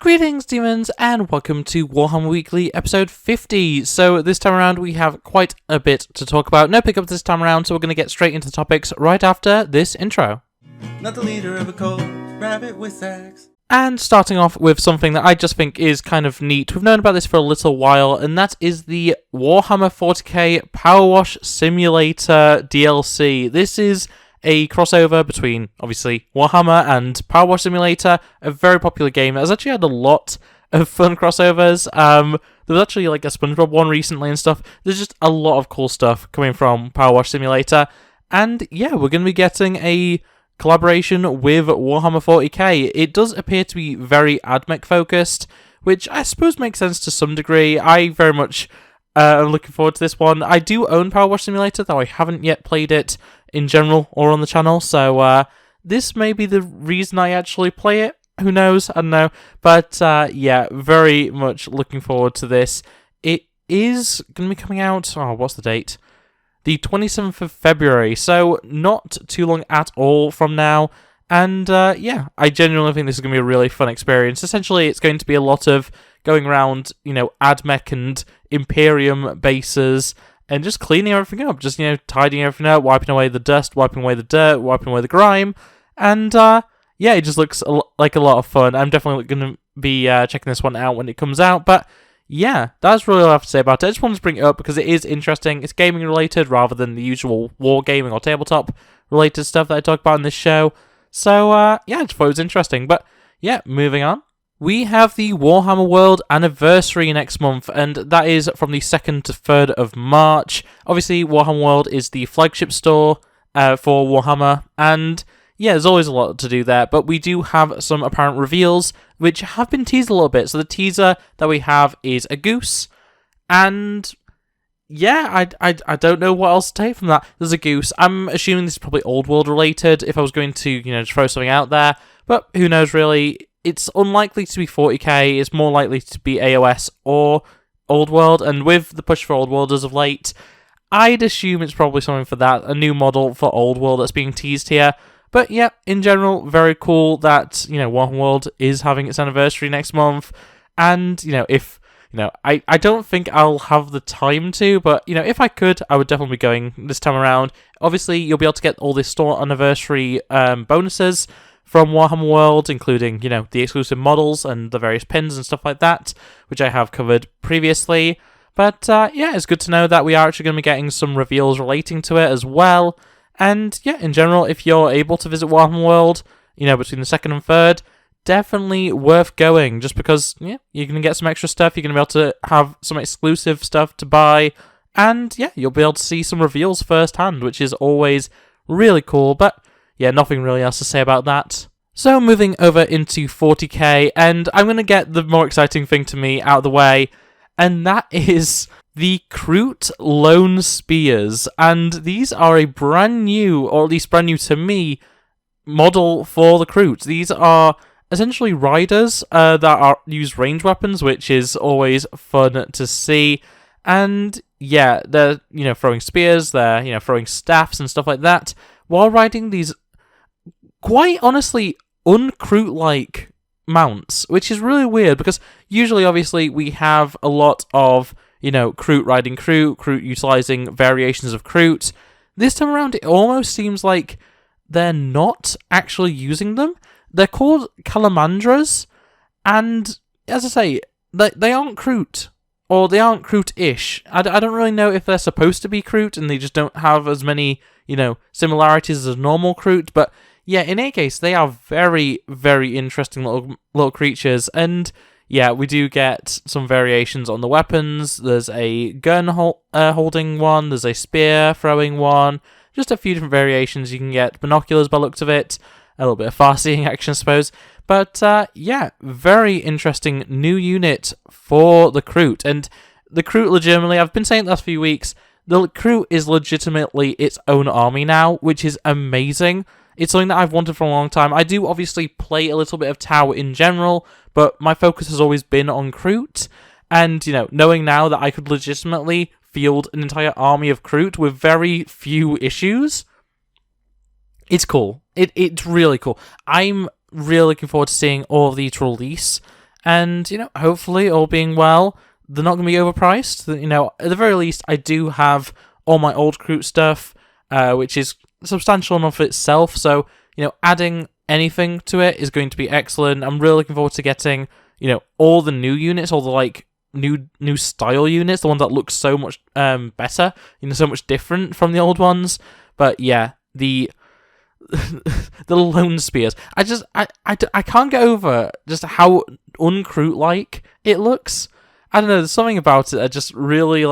Greetings, demons, and welcome to Warhammer Weekly, episode 50. So this time around, we have quite a bit to talk about. No pickups this time around, so we're going to get straight into the topics right after this intro. Not the leader of a cult, RabbitWithAxe. And starting off with something that I just think is kind of neat. We've known about this for a little while, and that is the Warhammer 40k Power Wash Simulator DLC. This is a crossover between, obviously, Warhammer and Power Wash Simulator, a very popular game that has actually had a lot of fun crossovers. There was actually like a SpongeBob one recently and stuff. There's just a lot of cool stuff coming from Power Wash Simulator. And yeah, we're going to be getting a collaboration with Warhammer 40k. It does appear to be very AdMech focused, which I suppose makes sense to some degree. I very much am looking forward to this one. I do own Power Wash Simulator, though I haven't yet played it in general or on the channel, so this may be the reason I actually play it. Who knows? I don't know. But yeah, very much looking forward to this. It is going to be coming out, what's the date? The 27th of February, so not too long at all from now. And yeah, I genuinely think this is going to be a really fun experience. Essentially, it's going to be a lot of going around, AdMech and Imperium bases, and just cleaning everything up, just, tidying everything up, wiping away the dust, wiping away the dirt, wiping away the grime, and, yeah, it just looks like a lot of fun. I'm definitely going to be checking this one out when it comes out, but yeah, that's really all I have to say about it. I just wanted to bring it up because it is interesting. It's gaming related rather than the usual wargaming or tabletop related stuff that I talk about in this show, so, yeah, I just thought it was interesting, but yeah, moving on. We have the Warhammer World anniversary next month, and that is from the 2nd to 3rd of March. Obviously, Warhammer World is the flagship store for Warhammer, and yeah, there's always a lot to do there, but we do have some apparent reveals, which have been teased a little bit. So the teaser that we have is a goose, and yeah, I don't know what else to take from that. There's a goose. I'm assuming this is probably Old World related, if I was going to, just throw something out there, but who knows really. It's unlikely to be 40k, it's more likely to be AOS or Old World, and with the push for Old World as of late, I'd assume it's probably something for that, a new model for Old World that's being teased here. But yeah, in general, very cool that, Warhammer World is having its anniversary next month, and, if, I don't think I'll have the time to, but, if I could, I would definitely be going this time around. Obviously, you'll be able to get all the store anniversary bonuses from Warhammer World, including, the exclusive models and the various pins and stuff like that, which I have covered previously. But, yeah, it's good to know that we are actually going to be getting some reveals relating to it as well. And, yeah, in general, if you're able to visit Warhammer World, between the 2nd and 3rd, definitely worth going, just because, yeah, you're going to get some extra stuff, you're going to be able to have some exclusive stuff to buy, and, yeah, you'll be able to see some reveals firsthand, which is always really cool, but yeah, nothing really else to say about that. So moving over into 40k, and I'm going to get the more exciting thing to me out of the way, and that is the Kroot-lo spears. And these are a brand new, or at least brand new to me, model for the Kroot. These are essentially riders that use range weapons, which is always fun to see. And yeah, they're, throwing spears, they're, throwing staffs and stuff like that, while riding these quite honestly un-Kroot-like mounts, which is really weird, because usually, obviously, we have a lot of, Kroot riding Kroot utilizing variations of Kroot. This time around, it almost seems like they're not actually using them. They're called Calamandras, and, as I say, they aren't Kroot, or they aren't Kroot-ish. I don't really know if they're supposed to be Kroot, and they just don't have as many, similarities as normal Kroot, but yeah, in any case, they are very, very interesting little creatures, and yeah, we do get some variations on the weapons. There's a gun holding one, there's a spear throwing one, just a few different variations. You can get binoculars by the looks of it, a little bit of far-seeing action, I suppose, but yeah, very interesting new unit for the Kroot, and the Kroot legitimately, I've been saying it the last few weeks, the Kroot is legitimately its own army now, which is amazing. It's something that I've wanted for a long time. I do obviously play a little bit of Tau in general, but my focus has always been on Kroot. And, knowing now that I could legitimately field an entire army of Kroot with very few issues, it's cool. It's really cool. I'm really looking forward to seeing all of these release. And, hopefully, all being well, they're not going to be overpriced. At the very least, I do have all my old Kroot stuff, which is substantial enough itself. So, adding anything to it is going to be excellent. I'm really looking forward to getting, all the new units, all the, new style units, the ones that look so much better, so much different from the old ones. But yeah, the lone spears. I can't get over just how uncroot-like it looks. I don't know, there's something about it that just really,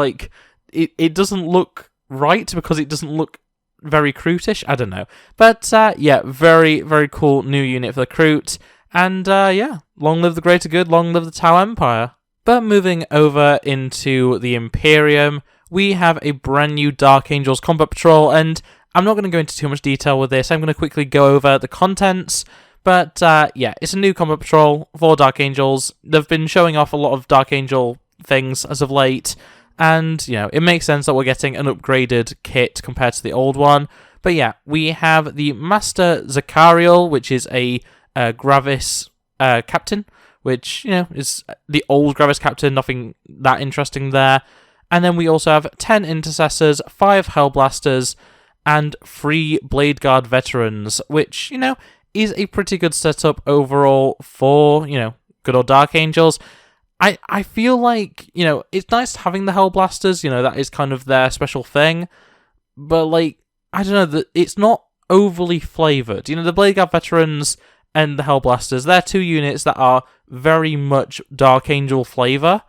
it doesn't look right because it doesn't look very Krootish. I don't know. But, yeah, very, very cool new unit for the Kroot. And, yeah, long live the greater good, long live the Tau Empire. But moving over into the Imperium, we have a brand new Dark Angels Combat Patrol, and I'm not going to go into too much detail with this. I'm going to quickly go over the contents. But, yeah, it's a new Combat Patrol for Dark Angels. They've been showing off a lot of Dark Angel things as of late, and, it makes sense that we're getting an upgraded kit compared to the old one. But, yeah, we have the Master Zachariel, which is a Gravis captain, which, is the old Gravis captain, nothing that interesting there. And then we also have 10 Intercessors, 5 Hellblasters, and 3 Blade Guard veterans, which, is a pretty good setup overall for, good old Dark Angels. I feel like, it's nice having the Hellblasters, that is kind of their special thing, but, I don't know, it's not overly flavoured. The Blade Guard veterans and the Hellblasters, they're 2 units that are very much Dark Angel flavour,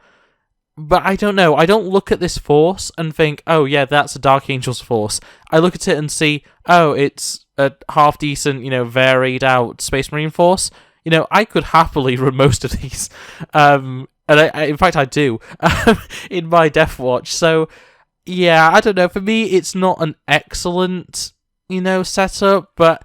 but I don't know, I don't look at this force and think, oh yeah, that's a Dark Angels force. I look at it and see, oh, it's a half-decent, varied out Space Marine force. I could happily run most of these, and in fact I do, in my Death Watch, so yeah, I don't know, for me it's not an excellent, setup, but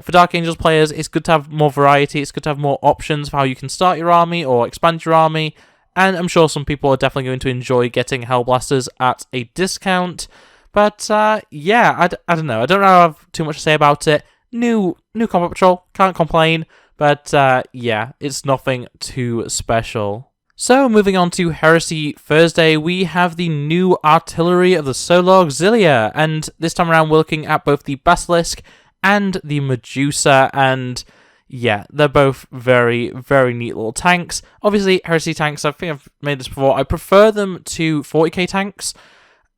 for Dark Angels players, it's good to have more variety, it's good to have more options for how you can start your army or expand your army, and I'm sure some people are definitely going to enjoy getting Hellblasters at a discount. But, yeah, I don't know. I don't have too much to say about it. New Combat Patrol, can't complain, but, yeah, it's nothing too special. So, moving on to Heresy Thursday, we have the new Artillery of the Solar Auxilia, and this time around we're looking at both the Basilisk and the Medusa, and yeah, they're both very, very neat little tanks. Obviously, Heresy tanks, I think I've made this before, I prefer them to 40k tanks.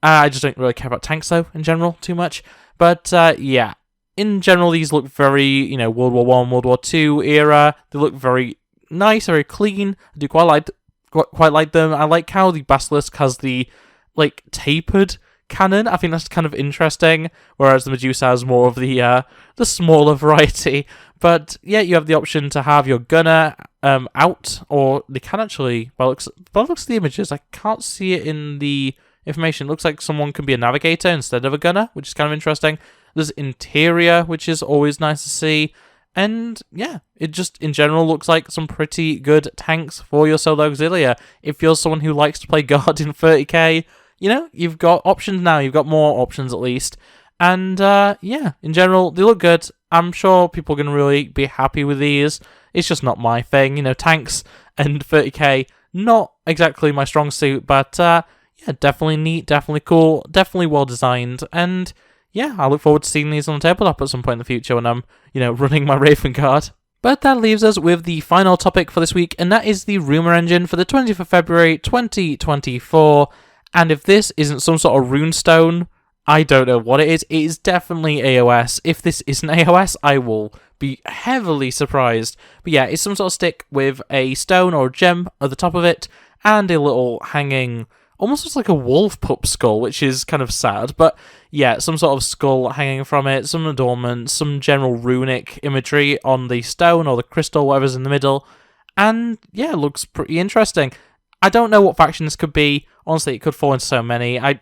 I just don't really care about tanks, though, in general, too much. But, yeah, in general, these look very, World War I, World War II era. They look very nice, very clean. I do quite like them. I like how the Basilisk has the, tapered cannon. I think that's kind of interesting, whereas the Medusa has more of the smaller variety. But yeah, you have the option to have your gunner out, or they can actually, by looks of the images, I can't see it in the information. It looks like someone can be a navigator instead of a gunner, which is kind of interesting. There's interior, which is always nice to see. And yeah, it just in general looks like some pretty good tanks for your Solar Auxilia. If you're someone who likes to play Guard in 30k, you've got options now. You've got more options at least. And yeah, in general, they look good. I'm sure people are going to really be happy with these. It's just not my thing. Tanks and 30k, not exactly my strong suit, but yeah, definitely neat, definitely cool, definitely well designed. And yeah, I look forward to seeing these on the tabletop at some point in the future when I'm, running my Raven Guard. But that leaves us with the final topic for this week, and that is the Rumour Engine for the 20th of February, 2024. And if this isn't some sort of runestone, I don't know what it is. It is definitely AOS. If this isn't AOS, I will be heavily surprised. But yeah, it's some sort of stick with a stone or a gem at the top of it, and a little hanging, almost looks like a wolf pup skull, which is kind of sad. But yeah, some sort of skull hanging from it, some adornments, some general runic imagery on the stone or the crystal, whatever's in the middle. And yeah, it looks pretty interesting. I don't know what faction this could be. Honestly, it could fall into so many. I'm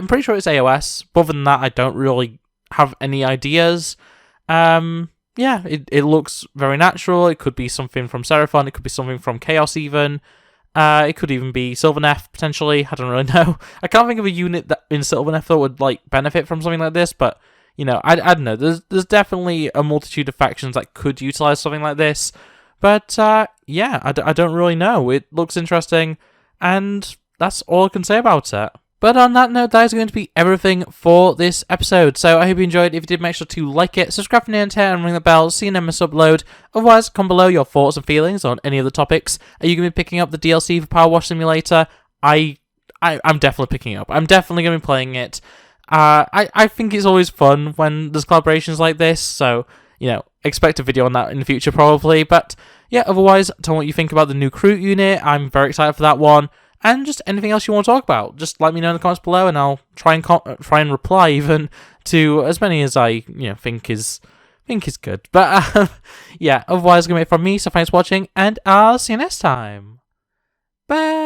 pretty sure it's AOS. But other than that, I don't really have any ideas. Yeah, it looks very natural. It could be something from Seraphon. It could be something from Chaos even. It could even be Sylvaneth, potentially. I don't really know. I can't think of a unit that in Sylvaneth that would benefit from something like this, but I don't know. There's definitely a multitude of factions that could utilize something like this. But yeah, I don't really know. It looks interesting, and that's all I can say about it. But on that note, that is going to be everything for this episode. So I hope you enjoyed. If you did, make sure to like it, subscribe for new content, and ring the bell so you never miss upload. Otherwise, comment below your thoughts and feelings on any of the topics. Are you going to be picking up the DLC for Power Wash Simulator? I'm definitely picking it up. I'm definitely going to be playing it. I think it's always fun when there's collaborations like this, so, you know, expect a video on that in the future probably. But yeah, otherwise, tell me what you think about the new Kroot unit. I'm very excited for that one. And just anything else you want to talk about, just let me know in the comments below, and I'll try and reply even to as many as I think is good. But yeah, otherwise, it's gonna be it from me. So thanks for watching, and I'll see you next time. Bye.